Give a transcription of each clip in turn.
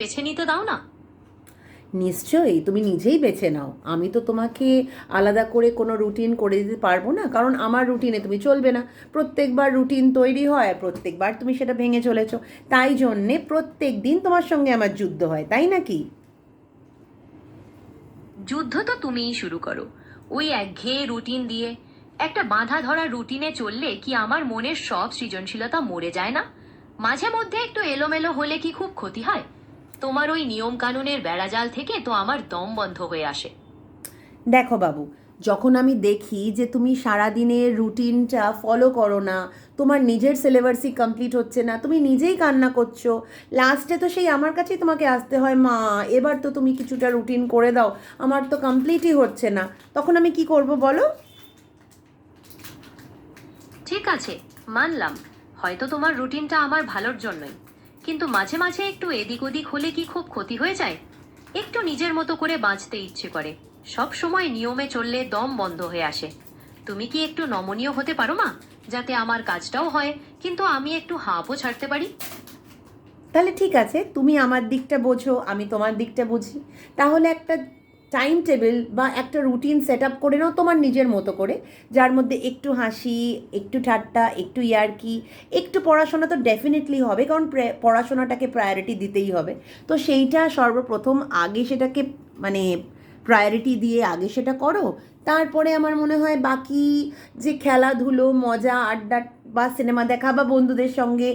বেছে নিতে দাও না। নিশ্চয়ই, তুমি নিজেই বেছে নাও। আমি তো তোমাকে আলাদা করে কোনো রুটিন করে দিতে পারবো না, কারণ আমার রুটিনে তুমি চলবে না। প্রত্যেকবার রুটিন তৈরি হয়, প্রত্যেকবার তুমি সেটা ভেঙে চলেছো। তাই জন্যে প্রত্যেক দিন তোমার সঙ্গে আমার যুদ্ধ হয়, তাই নাকি? যুদ্ধ তো তুমিই শুরু করো, ওই একঘেয়ে রুটিন দিয়ে। একটা বাঁধা ধরা রুটিনে চললে কি আমার মনের সব সৃজনশীলতা মরে যায় না? মাঝে মধ্যে একটু এলোমেলো হলে কি খুব ক্ষতি হয়? তোমার ওই নিয়ম কানুনের বেড়াজাল থেকে তো আমার দম বন্ধ হয়ে আসে। দেখো বাবু, যখন আমি দেখি যে তুমি সারাদিনের রুটিনটা ফলো করো না, তোমার নিজের সিলেবাসই কমপ্লিট হচ্ছে না, তুমি নিজেই কান্না করছো, লাস্টে তো সেই আমার কাছেই তোমাকে আসতে হয়, মা এবার তো তুমি কিছুটা রুটিন করে দাও, আমার তো কমপ্লিটই হচ্ছে না। তখন আমি কি করব বলো? ঠিক আছে, মানলাম, হয়তো তোমার রুটিনটা আমার ভালোর জন্যই। কিন্তু মাঝে মাঝে একটু এদিক ওদিক হলে কি খুব ক্ষতি হয়ে যায়? একটু নিজের মতো করে বাঁচতে ইচ্ছে করে। সব সময় নিয়মে চললে দম বন্ধ হয়ে আসে। তুমি কি একটু নমনীয় হতে পারো মা, যাতে আমার কাজটাও হয়, কিন্তু আমি একটু হাঁপও ছাড়তে পারি? তাহলে ঠিক আছে, তুমি আমার দিকটা বোঝো, আমি তোমার দিকটা বুঝি। তাহলে একটা টাইম টেবিল বা একটা রুটিন সেট আপ করে নাও তোমার নিজের মতো করে, যার মধ্যে একটু হাসি, একটু ঠাট্টা, একটু ইয়ার্কি, একটু পড়াশোনা তো ডেফিনেটলি হবে, কারণ পড়াশোনাটাকে প্রায়োরিটি দিতেই হবে। তো সেইটা সর্বপ্রথম আগে সেটাকে মানে প্রায়োরিটি দিয়ে আগে সেটা করো। তারপরে আমার মনে হয় বাকি যে খেলাধুলো, মজা, আড্ডা বা সিনেমা দেখা বা বন্ধুদের সঙ্গে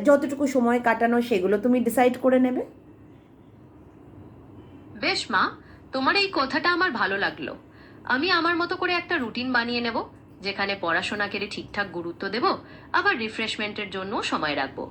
যতটুকু সময় কাটানো সেগুলো তুমি ডিসাইড করে নেবে। বেশ মা, তোমার এই কথাটা আমার ভালো লাগলো। আমি আমার মতো করে একটা রুটিন বানিয়ে নেব, যেখানে পড়াশোনাকে ঠিকঠাক গুরুত্ব দেব, আবার রিফ্রেশমেন্টের জন্য সময় রাখবো।